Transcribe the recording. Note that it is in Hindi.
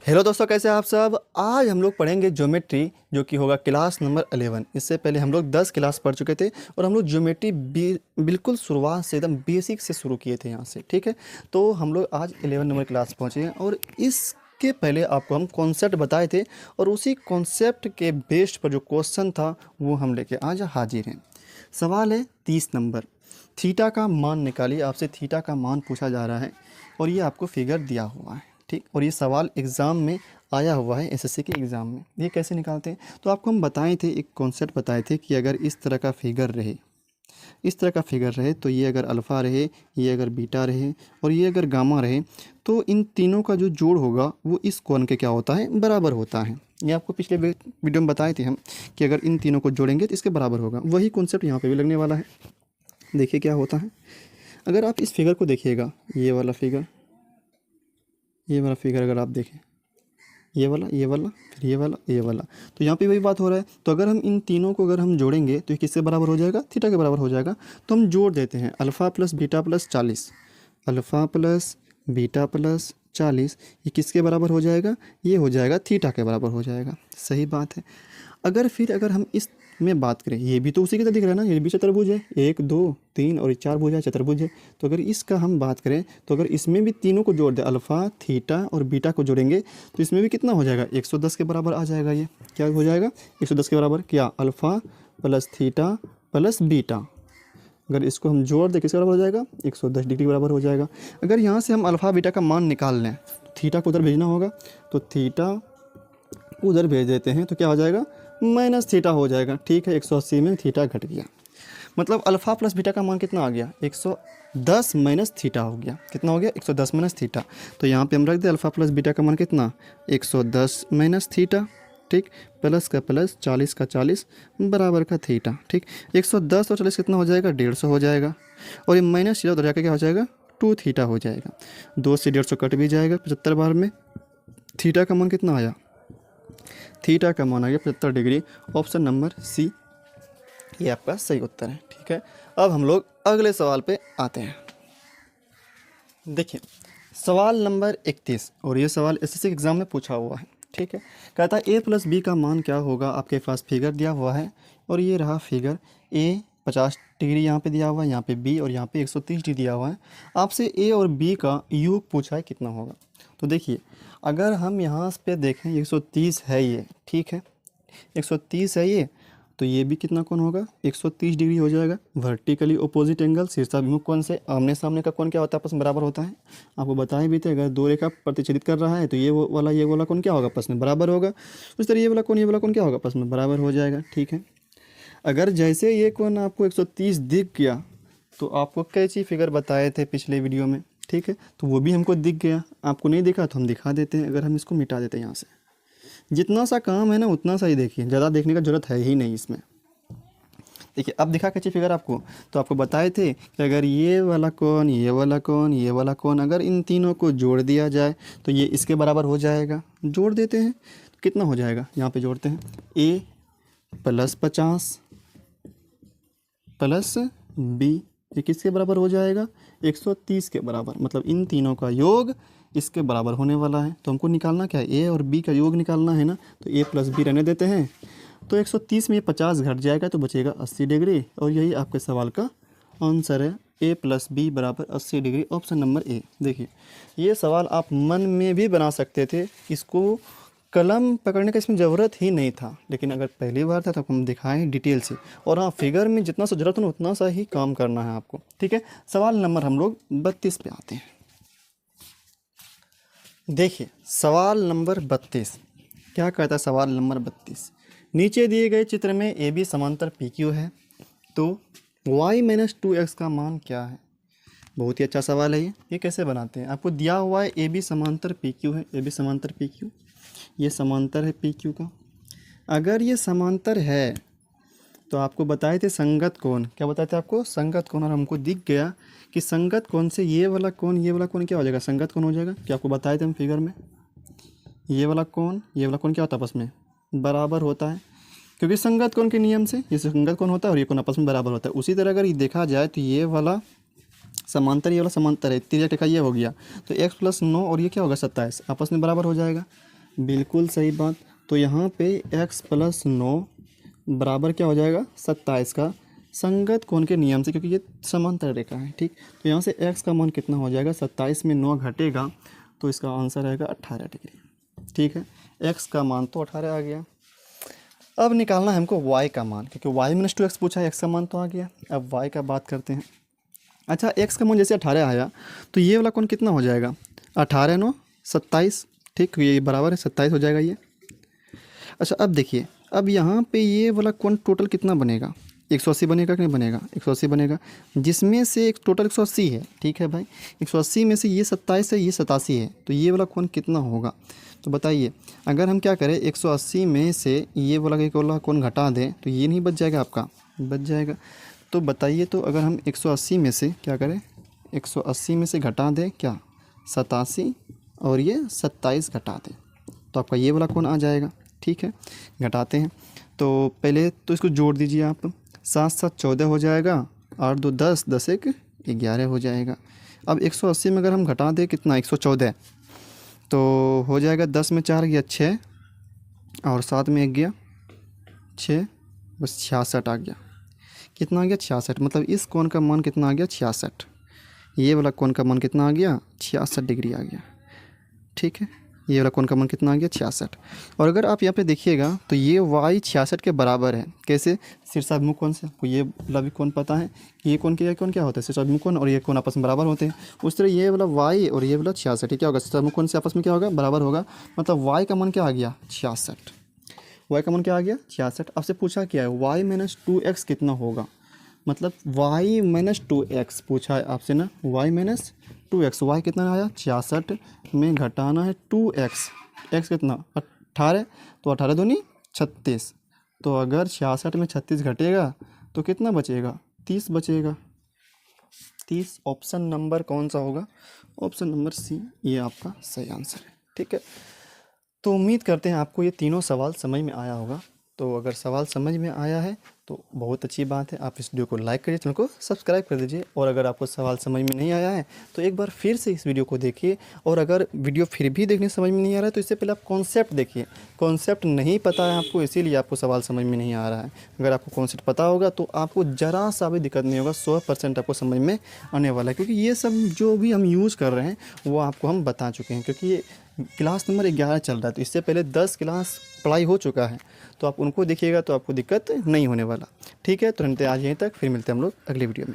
हेलो दोस्तों, कैसे हैं आप सब। आज हम लोग पढ़ेंगे ज्योमेट्री, जो कि होगा क्लास नंबर 11। इससे पहले हम लोग 10 क्लास पढ़ चुके थे और हम लोग ज्योमेट्री बिल्कुल शुरुआत से एकदम बेसिक से शुरू किए थे यहाँ से। ठीक है, तो हम लोग आज 11 नंबर क्लास पहुँचे हैं और इसके पहले आपको हम कॉन्सेप्ट बताए थे और उसी कॉन्सेप्ट के बेस्ड पर जो क्वेश्चन था वो हम लेके आज हाजिर हैं। सवाल है 30 नंबर। थीटा का मान निकालिए। आपसे थीटा का मान पूछा जा रहा है और ये आपको फिगर दिया हुआ है। ठीक, और ये सवाल एग्ज़ाम में आया हुआ है, एसएससी के एग्ज़ाम में। ये कैसे निकालते हैं, तो आपको हम बताए थे, एक कॉन्सेप्ट बताए थे कि अगर इस तरह का फिगर रहे, इस तरह का फिगर रहे, तो ये अगर अल्फ़ा रहे, ये अगर बीटा रहे और ये अगर गामा रहे, तो इन तीनों का जो जोड़ होगा वो इस कोण के क्या होता है, बराबर होता है। ये आपको पिछले वीडियो में बताए थे हम कि अगर इन तीनों को जोड़ेंगे तो इसके बराबर होगा। वही कॉन्सेप्ट यहाँ पर भी लगने वाला है। देखिए क्या होता है। अगर आप इस फिगर को देखिएगा, ये वाला फिगर, ये वाला फिगर अगर आप देखें, ये वाला, ये वाला, फिर ये वाला, ये वाला, तो यहाँ पे वही बात हो रहा है। तो अगर हम इन तीनों को अगर हम जोड़ेंगे तो ये किसके बराबर हो जाएगा, थीटा के बराबर हो जाएगा। तो हम जोड़ देते हैं alpha plus beta plus 40, alpha plus beta plus 40, ये किसके बराबर हो जाएगा, ये हो जाएगा थीटा के बराबर हो जाएगा। सही बात है। अगर हम इस में बात करें, ये भी तो उसी की तरह दिख रहा है ना, ये भी चतुर्भुज है, 1 2 3 और 4 भुजा चतुर्भुज है। तो अगर इसका हम बात करें, तो अगर इसमें भी तीनों को जोड़ दें, अल्फ़ा थीटा और बीटा को जोड़ेंगे, तो इसमें भी कितना हो जाएगा, 110 के बराबर आ जाएगा। ये क्या हो जाएगा, 110 के बराबर, क्या, alpha plus theta plus beta. अगर इसको हम जोड़ दें किसके बराबर हो जाएगा, 110 डिग्री के बराबर हो जाएगा। अगर यहाँ से हम अल्फ़ा बीटा का मान निकाल लें, थीटा को उधर भेजना होगा, तो थीटा उधर भेज देते हैं, तो क्या हो जाएगा, माइनस थीटा हो जाएगा। ठीक है, 180 में थीटा घट गया, मतलब अल्फ़ा प्लस बीटा का मान कितना आ गया, 110 माइनस थीटा हो गया। कितना हो गया, 110 माइनस थीटा। तो यहाँ पे हम रख दें अल्फ़ा प्लस बीटा का मान कितना, 110 माइनस थीटा। ठीक, प्लस का प्लस, 40 का 40 बराबर का थीटा। ठीक, 110 और 40 कितना हो जाएगा, 150 हो जाएगा। और ये माइनस थीटा उधर जाकर क्या हो जाएगा, 2 थीटा हो जाएगा। 2 से 150 कट भी जाएगा, 75 बार में थीटा का मान कितना आया, थीटा का मान आ गया 75 डिग्री। ऑप्शन नंबर सी ये आपका सही उत्तर है। ठीक है, अब हम लोग अगले सवाल पे आते हैं। देखिए सवाल नंबर 31, और ये सवाल एसएससी एग्ज़ाम में पूछा हुआ है। ठीक है, कहता है a प्लस बी का मान क्या होगा। आपके पास फिगर दिया हुआ है और ये रहा फिगर। a 50 डिग्री यहाँ पे दिया हुआ है, यहाँ पे b और यहाँ पे 130 डिग्री दिया हुआ है। आपसे a और b का योग पूछा है कितना होगा। तो देखिए अगर हम यहाँ पे देखें, 130 है ये, ठीक है, 130 है ये, तो ये भी कितना कोण होगा, 130 डिग्री हो जाएगा। वर्टिकली अपोजिट एंगल, शीर्षाभिमुख कोण से आमने सामने का कोण क्या होता है, आपस में बराबर होता है। आपको बताए भी थे, अगर दो रेखा प्रतिच्छेदित कर रहा है तो ये वाला कोण क्या होगा, आपस में बराबर होगा। उस तरह ये वाला कोण क्या होगा, आपस में बराबर हो जाएगा। ठीक है, अगर जैसे ये कोण आपको 130 दिख गया, तो आपको कैसी फिगर बताए थे पिछले वीडियो में, ठीक है, तो वो भी हमको दिख गया। आपको नहीं दिखा तो हम दिखा देते हैं। अगर हम इसको मिटा देते हैं यहाँ से, जितना सा काम है ना उतना सा ही देखिए, ज़्यादा देखने का ज़रूरत है ही नहीं इसमें। देखिए अब दिखा कैसी फिगर आपको, तो आपको बताए थे कि अगर ये वाला कोण, ये वाला कोण, ये वाला कोण, अगर इन तीनों को जोड़ दिया जाए तो ये इसके बराबर हो जाएगा। जोड़ देते हैं तो कितना हो जाएगा, यहाँ पे जोड़ते हैं, a प्लस 50 प्लस b, ये किसके बराबर हो जाएगा, 130 के बराबर। मतलब इन तीनों का योग इसके बराबर होने वाला है। तो हमको निकालना क्या है, a और b का योग निकालना है ना। तो a प्लस बी रहने देते हैं, तो 130 में 50 घट जाएगा तो बचेगा 80 डिग्री। और यही आपके सवाल का आंसर है, a प्लस बी बराबर 80 डिग्री। Option number A. देखिए ये सवाल आप मन में भी बना सकते थे, इसको कलम पकड़ने का इसमें ज़रूरत ही नहीं था, लेकिन अगर पहली बार था तो हम दिखाएं डिटेल से। और हाँ, फिगर में जितना सा ज़रूरत हो उतना सा ही काम करना है आपको। ठीक है, सवाल नंबर हम लोग 32 पे आते हैं। देखिए सवाल नंबर 32 क्या कहता है। सवाल नंबर 32, नीचे दिए गए चित्र में ए बी समांतर पी क्यू है, तो y माइनस 2x का मान क्या है। बहुत ही अच्छा सवाल है ये कैसे बनाते हैं। आपको दिया हुआ है ए बी समांतर पी क्यू है, ए बी समांतर पी क्यू, ये समांतर है पी क्यू का। अगर ये समांतर है तो आपको बताए थे संगत कोण, क्या बताए थे आपको, संगत कोण। और हमको दिख गया कि संगत कोण से ये वाला कोण, ये वाला कोण क्या हो जाएगा, संगत कोण हो जाएगा। क्या आपको बताए थे हम फिगर में, ये वाला कोण, ये वाला कोण क्या होता है, आपस में बराबर होता है, क्योंकि संगत कोण के नियम से ये संगत कोण होता है और ये कोण आपस में बराबर होता है। उसी तरह अगर ये देखा जाए तो ये वाला समांतर, ये वाला समांतर है, तिर्यक रेखा ये हो गया, तो x प्लस 9 और ये क्या होगा 27 आपस में बराबर हो जाएगा। बिल्कुल सही बात। तो यहाँ पे x प्लस 9 बराबर क्या हो जाएगा 27 का संगत कोण के नियम से, क्योंकि ये समांतर रेखा है। ठीक, तो यहाँ से x का मान कितना हो जाएगा 27 में 9 घटेगा तो इसका आंसर आएगा 18 डिग्री। ठीक है, x का मान तो 18 आ गया। अब निकालना है हमको y का मान, क्योंकि y माइनस 2x पूछा है, x का मान तो आ गया। अब y का बात करते हैं। अच्छा, x का मान जैसे 18 आया तो ये वाला कोण कितना हो जाएगा 18 9 27। ठीक, ये बराबर है 27 हो जाएगा ये। अच्छा, अब देखिए, अब यहाँ पे ये वाला कोण टोटल कितना बनेगा 180 बनेगा कि नहीं बनेगा 180 बनेगा, जिसमें से एक टोटल 180 है। ठीक है भाई, 180 में से ये 27 है, ये 87 है, तो ये वाला कोण कितना होगा। तो बताइए, अगर हम क्या करें 180 में से ये वाला कोण घटा दें तो ये नहीं बच जाएगा आपका, बच जाएगा। तो बताइए, तो अगर हम 180 में से क्या करें 180 में से घटा दें क्या 87 और ये 27 घटा दें तो आपका ये वाला कोण आ जाएगा। ठीक है, घटाते हैं। तो पहले तो इसको जोड़ दीजिए आप, 7 7 14 हो जाएगा, 8 2 10, 10 1 11 हो जाएगा। अब 180 में अगर हम घटा दें कितना 114 तो हो जाएगा 10 में 4 गया 6 और 7 में 1 गया 6, बस 66 आ गया। कितना आ गया 66, मतलब इस कोण का मान कितना आ गया 66। ये वाला कोण का मान कितना आ गया 66 डिग्री आ गया। ठीक है, ये वाला कोण का मान कितना आ गया 66। और अगर आप यहाँ पे देखिएगा तो ये y 66 के बराबर है। कैसे, शीर्षाभिमुख कोण से आपको ये वाला भी कोण पता है कि ये कोण क्या होता है शीर्षाभिमुख कोण, और ये कोण आपस में बराबर होते हैं। उस तरह ये वाला y और ये वाला 66 क्या होगा शीर्षाभिमुख कोण से आपस में क्या होगा बराबर होगा, मतलब y का मान क्या आ गया 66। y का मान क्या आ गया 66। आपसे पूछा क्या है y माइनस 2x कितना होगा, मतलब y माइनस 2x पूछा है आपसे ना, y माइनस 2x, y कितना आया 66 में घटाना है 2x, x कितना 18, तो 18 दूनी 36। तो अगर 66 में 36 घटेगा तो कितना बचेगा 30 बचेगा। 30 ऑप्शन नंबर कौन सा होगा, ऑप्शन नंबर सी, ये आपका सही आंसर है। ठीक है, तो उम्मीद करते हैं आपको ये तीनों सवाल समझ में आया होगा। तो अगर सवाल समझ में आया है तो बहुत अच्छी बात है, आप इस वीडियो को लाइक करिए, चैनल को सब्सक्राइब कर दीजिए। और अगर आपको सवाल समझ में नहीं आया है तो एक बार फिर से इस वीडियो को देखिए, और अगर वीडियो फिर भी देखने समझ में नहीं आ रहा है तो इससे पहले आप कॉन्सेप्ट देखिए। कॉन्सेप्ट नहीं पता है आपको, इसीलिए आपको सवाल समझ में नहीं आ रहा है। अगर आपको कॉन्सेप्ट पता होगा तो आपको ज़रा सा भी दिक्कत नहीं होगा, 100% आपको समझ में आने वाला है, क्योंकि ये सब जो भी हम यूज़ कर रहे हैं वो आपको हम बता चुके हैं। क्योंकि ये क्लास नंबर 11 चल रहा है, तो इससे पहले 10 क्लास पढ़ाई हो चुका है, तो आप उनको देखिएगा तो आपको दिक्कत नहीं होने वाला। ठीक है, तो रहते आज यहीं तक, फिर मिलते हैं हम लोग अगली वीडियो में।